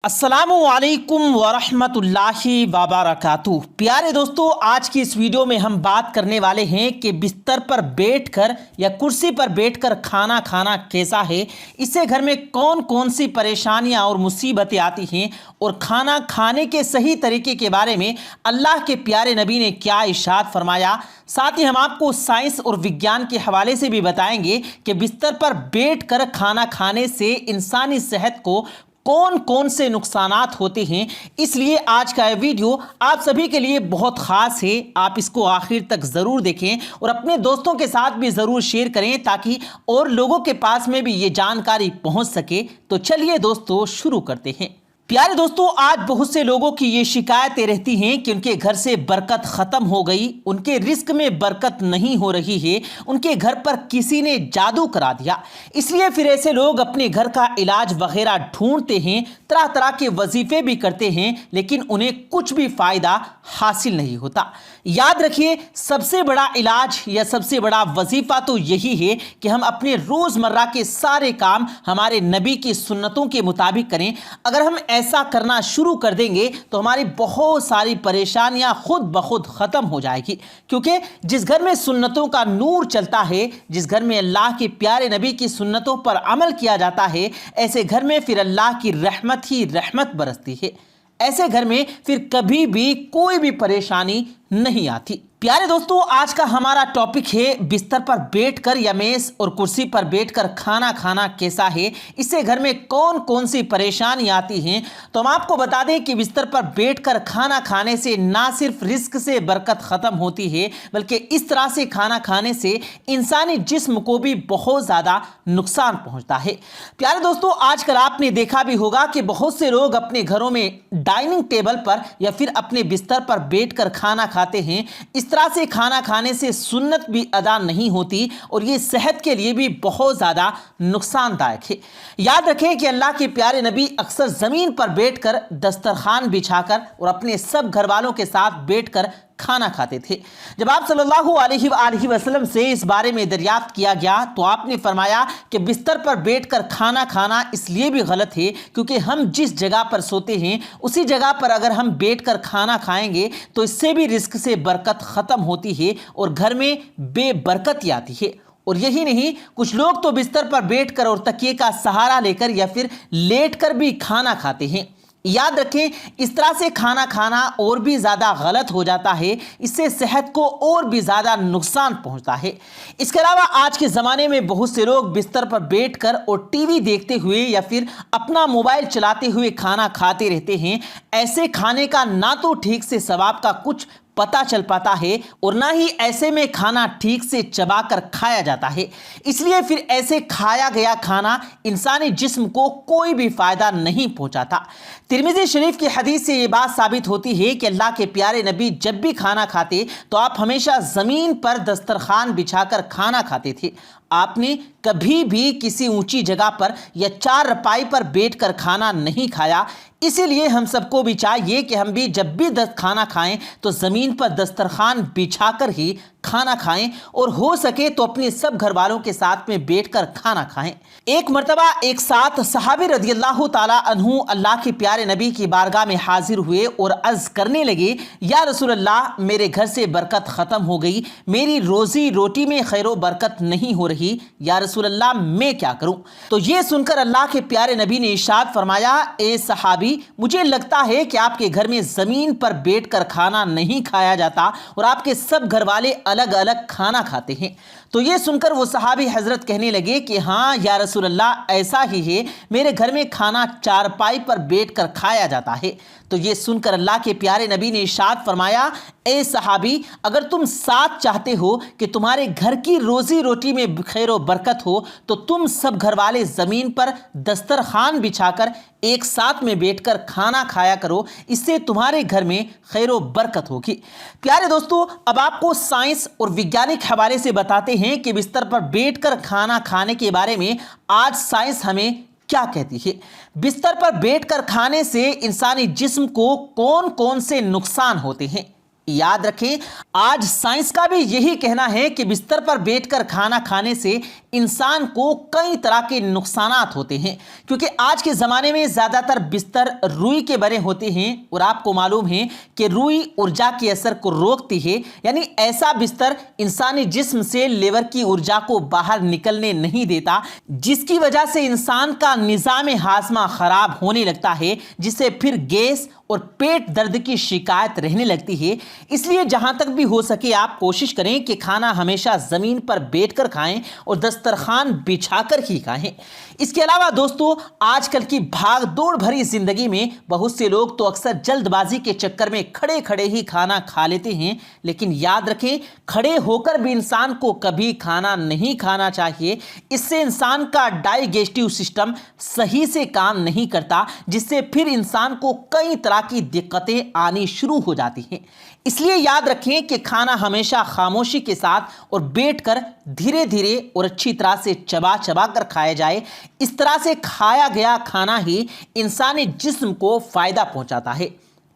अस्सलामुअलैकुम वरहमतुल्लाहि वबरकातुह। प्यारे दोस्तों, आज की इस वीडियो में हम बात करने वाले हैं कि बिस्तर पर बैठकर या कुर्सी पर बैठकर खाना खाना कैसा है, इससे घर में कौन कौन सी परेशानियां और मुसीबतें आती हैं और खाना खाने के सही तरीके के बारे में अल्लाह के प्यारे नबी ने क्या इरशाद फरमाया। साथ ही हम आपको साइंस और विज्ञान के हवाले से भी बताएंगे कि बिस्तर पर बैठकर खाना खाने से इंसानी सेहत को कौन कौन से नुकसानात होते हैं। इसलिए आज का यह वीडियो आप सभी के लिए बहुत ख़ास है। आप इसको आखिर तक ज़रूर देखें और अपने दोस्तों के साथ भी ज़रूर शेयर करें ताकि और लोगों के पास में भी ये जानकारी पहुंच सके। तो चलिए दोस्तों शुरू करते हैं। प्यारे दोस्तों, आज बहुत से लोगों की ये शिकायतें रहती हैं कि उनके घर से बरकत ख़त्म हो गई, उनके रिस्क में बरकत नहीं हो रही है, उनके घर पर किसी ने जादू करा दिया। इसलिए फिर ऐसे लोग अपने घर का इलाज वगैरह ढूंढते हैं, तरह तरह के वजीफे भी करते हैं, लेकिन उन्हें कुछ भी फ़ायदा हासिल नहीं होता। याद रखिए, सबसे बड़ा इलाज या सबसे बड़ा वजीफ़ा तो यही है कि हम अपने रोज़मर्रा के सारे काम हमारे नबी की सुन्नतों के मुताबिक करें। अगर हम ऐसा करना शुरू कर देंगे तो हमारी बहुत सारी परेशानियां खुद ब खुद ख़त्म हो जाएगी, क्योंकि जिस घर में सुन्नतों का नूर चलता है, जिस घर में अल्लाह के प्यारे नबी की सुन्नतों पर अमल किया जाता है, ऐसे घर में फिर अल्लाह की रहमत ही रहमत बरसती है। ऐसे घर में फिर कभी भी कोई भी परेशानी नहीं आती। प्यारे दोस्तों, आज का हमारा टॉपिक है बिस्तर पर बैठकर या मेज और कुर्सी पर बैठकर खाना खाना कैसा है, इससे घर में कौन कौन सी परेशानी आती हैं। तो हम आपको बता दें कि बिस्तर पर बैठकर खाना खाने से ना सिर्फ रिस्क से बरकत ख़त्म होती है, बल्कि इस तरह से खाना खाने से इंसानी जिस्म को भी बहुत ज़्यादा नुकसान पहुँचता है। प्यारे दोस्तों, आजकल आपने देखा भी होगा कि बहुत से लोग अपने घरों में डाइनिंग टेबल पर या फिर अपने बिस्तर पर बैठकर खाना खाते हैं। इस तरह से खाना खाने से सुन्नत भी अदा नहीं होती और ये सेहत के लिए भी बहुत ज़्यादा नुकसानदायक है। याद रखें कि अल्लाह के प्यारे नबी अक्सर ज़मीन पर बैठकर दस्तरखान बिछाकर और अपने सब घर वालों के साथ बैठकर खाना खाते थे। जब आप सल्लल्लाहु अलैहि वसल्लम से इस बारे में दरियाफ्त किया गया तो आपने फरमाया कि बिस्तर पर बैठकर खाना खाना इसलिए भी गलत है क्योंकि हम जिस जगह पर सोते हैं उसी जगह पर अगर हम बैठकर खाना खाएंगे तो इससे भी रिस्क से बरकत ख़त्म होती है और घर में बेबरकती आती है। और यही नहीं, कुछ लोग तो बिस्तर पर बैठकर और तकिए का सहारा लेकर या फिर लेटकर भी खाना खाते हैं। याद रखें, इस तरह से खाना खाना और भी ज़्यादा गलत हो जाता है, इससे सेहत को और भी ज़्यादा नुकसान पहुंचता है। इसके अलावा आज के ज़माने में बहुत से लोग बिस्तर पर बैठकर और टीवी देखते हुए या फिर अपना मोबाइल चलाते हुए खाना खाते रहते हैं। ऐसे खाने का ना तो ठीक से सवाब का कुछ पता चल पाता है और ना ही ऐसे में खाना ठीक से चबाकर खाया जाता है। इसलिए फिर ऐसे खाया गया खाना इंसानी जिस्म को कोई भी फायदा नहीं पहुंचाता। तिरमिज़ी शरीफ की हदीस से ये बात साबित होती है कि अल्लाह के प्यारे नबी जब भी खाना खाते तो आप हमेशा ज़मीन पर दस्तरखान बिछाकर खाना खाते थे। आपने कभी भी किसी ऊंची जगह पर या चारपाई पर बैठकर खाना नहीं खाया। इसीलिए हम सबको भी चाहिए कि हम भी जब भी खाना खाएं तो ज़मीन पर दस्तरखान बिछाकर ही खाना खाएं और हो सके तो अपने सब घर वालों के साथ में बैठकर खाना खाएं। एक मर्तबा एक साथ सहाबी रज़ियल्लाहु ताला अन्हु अल्लाह के प्यारे नबी की बारगाह में हाजिर हुए और अर्ज़ करने लगे, या रसूल अल्लाह, मेरे घर से बरकत ख़त्म हो गई, मेरी रोज़ी रोटी में खैरो बरकत नहीं हो रही, या रसूल अल्लाह मैं क्या करूं। तो ये सुनकर अल्लाह के प्यारे नबी ने इरशाद फरमाया, ए सहाबी, मुझे लगता है कि आपके घर में ज़मीन पर बैठकर खाना नहीं खाया जाता और आपके सब घर वाले अलग अलग खाना खाते हैं। तो ये सुनकर वो सहाबी हजरत कहने लगे कि हाँ या रसूल अल्लाह, ऐसा ही है, मेरे घर में खाना चारपाई पर बैठकर खाया जाता है। तो ये सुनकर अल्लाह के प्यारे नबी ने इरशाद फरमाया, ए सहाबी, अगर तुम साथ चाहते हो कि तुम्हारे घर की रोज़ी रोटी में खैर व बरकत हो तो तुम सब घर वाले ज़मीन पर दस्तरखान बिछाकर एक साथ में बैठकर खाना खाया करो, इससे तुम्हारे घर में खैर व बरकत होगी। प्यारे दोस्तों, अब आपको साइंस और वैज्ञानिक हवाले से बताते हैं कि बिस्तर पर बैठकर खाना खाने के बारे में आज साइंस हमें क्या कहती है। बिस्तर पर बैठकर खाने से इंसानी जिस्म को कौन कौन से नुकसान होते हैं। याद रखें, आज साइंस का भी यही कहना है कि बिस्तर पर बैठकर खाना खाने से इंसान को कई तरह के नुकसानात होते हैं, क्योंकि आज के ज़माने में ज़्यादातर बिस्तर रुई के बने होते हैं और आपको मालूम है कि रुई ऊर्जा के असर को रोकती है, यानी ऐसा बिस्तर इंसानी जिस्म से लीवर की ऊर्जा को बाहर निकलने नहीं देता, जिसकी वजह से इंसान का निज़ाम हाज़मा ख़राब होने लगता है, जिससे फिर गैस और पेट दर्द की शिकायत रहने लगती है। इसलिए जहां तक भी हो सके आप कोशिश करें कि खाना हमेशा ज़मीन पर बैठकर खाएं और दस्तरखान बिछाकर ही खाएं। इसके अलावा दोस्तों, आजकल की भाग दौड़ भरी ज़िंदगी में बहुत से लोग तो अक्सर जल्दबाजी के चक्कर में खड़े खड़े ही खाना खा लेते हैं, लेकिन याद रखें, खड़े होकर भी इंसान को कभी खाना नहीं खाना चाहिए। इससे इंसान का डाइजेस्टिव सिस्टम सही से काम नहीं करता, जिससे फिर इंसान को कई तरह की दिक्कतें आनी शुरू हो जाती हैं। इसलिए याद रखें कि खाना हमेशा खामोशी के साथ और बैठकर धीरे धीरे और अच्छी तरह से चबा चबा कर खाया जाए। इस तरह से खाया गया खाना ही इंसानी जिस्म को फायदा पहुंचाता है।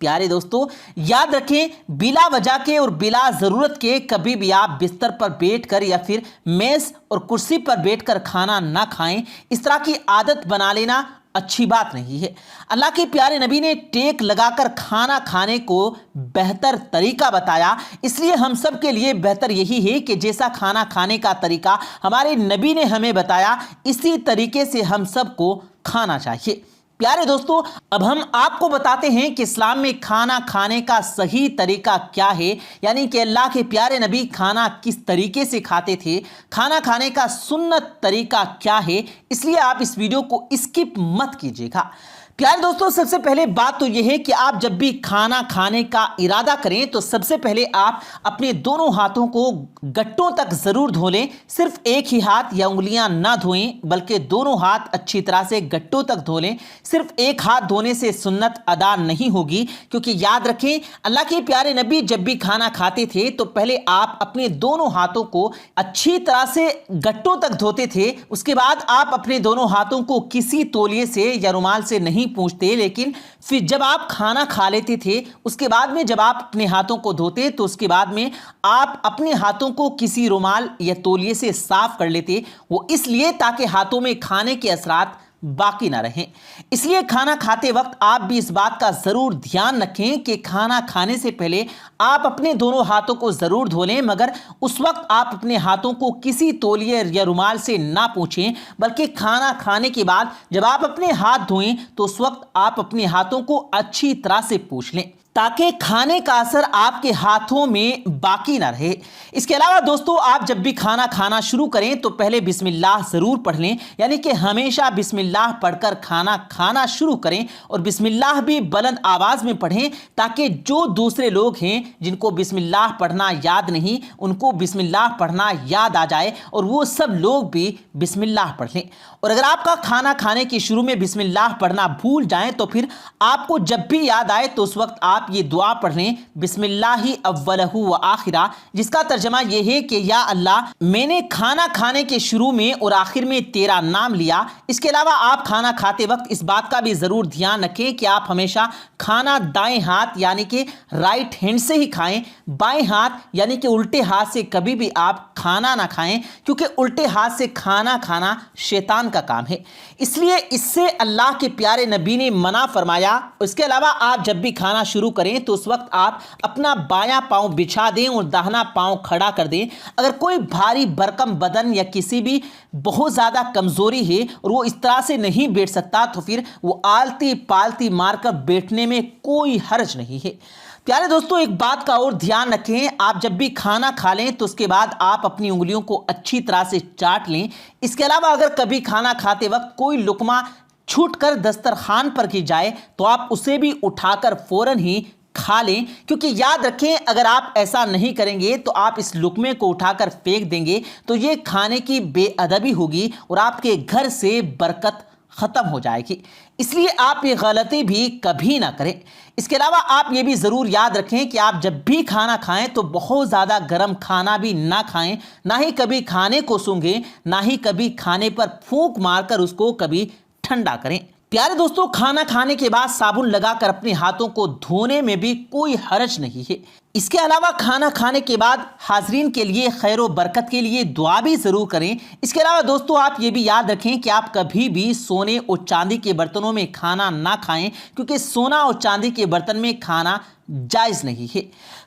प्यारे दोस्तों, याद रखें, बिला वजह के और बिला ज़रूरत के कभी भी आप बिस्तर पर बैठकर या फिर मेज़ और कुर्सी पर बैठकर खाना ना खाएं। इस तरह की आदत बना लेना अच्छी बात नहीं है। अल्लाह के प्यारे नबी ने टेक लगाकर खाना खाने को बेहतर तरीका बताया, इसलिए हम सब के लिए बेहतर यही है कि जैसा खाना खाने का तरीका हमारे नबी ने हमें बताया, इसी तरीके से हम सबको खाना चाहिए। प्यारे दोस्तों, अब हम आपको बताते हैं कि इस्लाम में खाना खाने का सही तरीका क्या है, यानी कि अल्लाह के प्यारे नबी खाना किस तरीके से खाते थे, खाना खाने का सुन्नत तरीका क्या है। इसलिए आप इस वीडियो को स्किप मत कीजिएगा। प्यारे दोस्तों, सबसे पहले बात तो यह है कि आप जब भी खाना खाने का इरादा करें तो सबसे पहले आप अपने दोनों हाथों को गट्टों तक ज़रूर धो लें। सिर्फ एक ही हाथ या उंगलियां ना धोएं, बल्कि दोनों हाथ अच्छी तरह से गट्टों तक धो लें। सिर्फ एक हाथ धोने से सुन्नत अदा नहीं होगी, क्योंकि याद रखें, अल्लाह के प्यारे नबी जब भी खाना खाते थे तो पहले आप अपने दोनों हाथों को अच्छी तरह से गट्टों तक धोते थे। उसके बाद आप अपने दोनों हाथों को किसी तौलिए से या रुमाल से नहीं पूछते, लेकिन फिर जब आप खाना खा लेते थे उसके बाद में जब आप अपने हाथों को धोते तो उसके बाद में आप अपने हाथों को किसी रुमाल या तौलिए से साफ कर लेते। वो इसलिए ताकि हाथों में खाने के असरात बाकी ना रहें। इसलिए खाना खाते वक्त आप भी इस बात का ज़रूर ध्यान रखें कि खाना खाने से पहले आप अपने दोनों हाथों को ज़रूर धो लें, मगर उस वक्त आप अपने हाथों को किसी तौलिए या रुमाल से ना पोंछें, बल्कि खाना खाने के बाद जब आप अपने हाथ धोएं तो उस वक्त आप अपने हाथों को अच्छी तरह से पोंछ लें, ताकि खाने का असर आपके हाथों में बाकी ना रहे। इसके अलावा दोस्तों, आप जब भी खाना खाना शुरू करें तो पहले बिस्मिल्लाह ज़रूर पढ़ लें, यानी कि हमेशा बिस्मिल्लाह पढ़कर खाना खाना शुरू करें और बिस्मिल्लाह भी बुलंद आवाज़ में पढ़ें, ताकि जो दूसरे लोग हैं जिनको बिस्मिल्लाह पढ़ना याद नहीं, उनको बिस्मिल्लाह पढ़ना याद आ जाए और वो सब लोग भी बिस्मिल्लाह पढ़ लें। और अगर आपका खाना खाने के शुरू में बिस्मिल्लाह पढ़ना भूल जाएं तो फिर आपको जब भी याद आए तो उस वक्त आप ये दुआ पढ़ लें, बिस्मिल्लाहि अव्वलहु व आखिरा, जिसका तर्जमा ये है कि या अल्लाह, मैंने खाना खाने के शुरू में और आखिर में तेरा नाम लिया। इसके अलावा आप खाना खाते वक्त इस बात का भी ज़रूर ध्यान रखें कि आप हमेशा खाना दाएं हाथ यानी कि राइट हैंड से ही खाएं, बाएं हाथ यानी कि उल्टे हाथ से कभी भी आप खाना ना खाएं, क्योंकि उल्टे हाथ से खाना खाना शैतान का काम है। इसलिए इससे अल्लाह के प्यारे नबी ने मना फरमाया। इसके अलावा आप जब भी खाना शुरू करें तो उस वक्त आप अपना बायां पांव बिछा दें और दाहिना पांव खड़ा कर दें। अगर कोई भारी भरकम बदन या किसी भी बहुत ज़्यादा कमज़ोरी है और वो इस तरह से नहीं बैठ सकता तो फिर वो आलती पालती मारकर बैठने में कोई हर्ज नहीं है। प्यारे दोस्तों, एक बात का और ध्यान रखें, आप जब भी खाना खा लें तो उसके बाद आप अपनी उंगलियों को अच्छी तरह से चाट लें। इसके अलावा अगर कभी खाना खाते वक्त कोई लुकमा छूटकर दस्तरखान पर गिर जाए तो आप उसे भी उठाकर फौरन ही खा लें, क्योंकि याद रखें, अगर आप ऐसा नहीं करेंगे तो आप इस लुकमे को उठाकर फेंक देंगे तो ये खाने की बेअदबी होगी और आपके घर से बरकत ख़त्म हो जाएगी। इसलिए आप ये गलती भी कभी ना करें। इसके अलावा आप ये भी ज़रूर याद रखें कि आप जब भी खाना खाएं तो बहुत ज़्यादा गर्म खाना भी ना खाएं, ना ही कभी खाने को सूंघें, ना ही कभी खाने पर फूंक मारकर उसको कभी ठंडा करें। प्यारे दोस्तों, खाना खाने के बाद साबुन लगाकर अपने हाथों को धोने में भी कोई हर्ज नहीं है। इसके अलावा खाना खाने के बाद हाजरीन के लिए खैर व बरकत के लिए दुआ भी ज़रूर करें। इसके अलावा दोस्तों आप ये भी याद रखें कि आप कभी भी सोने और चांदी के बर्तनों में खाना ना खाएं, क्योंकि सोना और चांदी के बर्तन में खाना जायज़ नहीं है।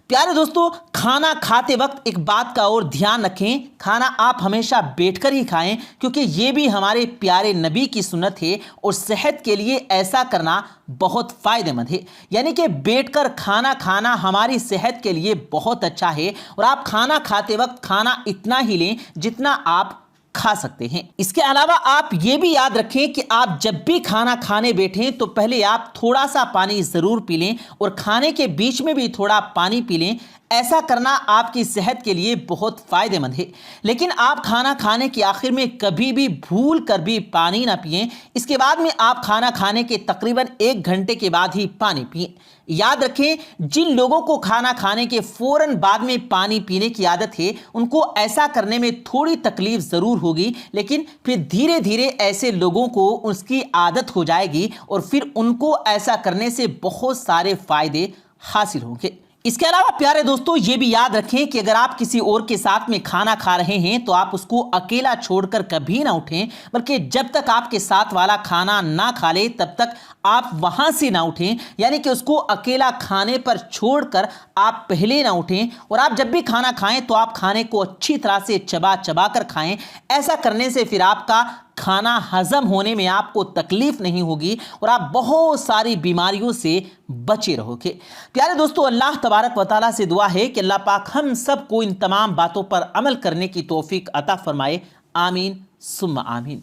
प्यारे दोस्तों, खाना खाते वक्त एक बात का और ध्यान रखें, खाना आप हमेशा बैठकर ही खाएं, क्योंकि ये भी हमारे प्यारे नबी की सुन्नत है और सेहत के लिए ऐसा करना बहुत फ़ायदेमंद है। यानी कि बैठकर खाना खाना हमारी सेहत के लिए बहुत अच्छा है और आप खाना खाते वक्त खाना इतना ही लें जितना आप खा सकते हैं। इसके अलावा आप ये भी याद रखें कि आप जब भी खाना खाने बैठें तो पहले आप थोड़ा सा पानी ज़रूर पी लें और खाने के बीच में भी थोड़ा पानी पी लें। ऐसा करना आपकी सेहत के लिए बहुत फ़ायदेमंद है। लेकिन आप खाना खाने के आखिर में कभी भी भूल कर भी पानी ना पिएं। इसके बाद में आप खाना खाने के तकरीबन 1 घंटे के बाद ही पानी पिएं। याद रखें, जिन लोगों को खाना खाने के फ़ौरन बाद में पानी पीने की आदत है उनको ऐसा करने में थोड़ी तकलीफ ज़रूर होगी, लेकिन फिर धीरे धीरे ऐसे लोगों को उसकी आदत हो जाएगी और फिर उनको ऐसा करने से बहुत सारे फ़ायदे हासिल होंगे। इसके अलावा प्यारे दोस्तों ये भी याद रखें कि अगर आप किसी और के साथ में खाना खा रहे हैं तो आप उसको अकेला छोड़कर कभी ना उठें, बल्कि जब तक आपके साथ वाला खाना ना खा ले तब तक आप वहां से ना उठें। यानी कि उसको अकेला खाने पर छोड़कर आप पहले ना उठें। और आप जब भी खाना खाएं तो आप खाने को अच्छी तरह से चबा चबा कर खाएं। ऐसा करने से फिर आपका खाना हजम होने में आपको तकलीफ नहीं होगी और आप बहुत सारी बीमारियों से बचे रहोगे। प्यारे दोस्तों, अल्लाह तबारक व तआला से दुआ है कि अल्लाह पाक हम सबको इन तमाम बातों पर अमल करने की तौफीक अता फरमाए। आमीन सुम्मा आमीन।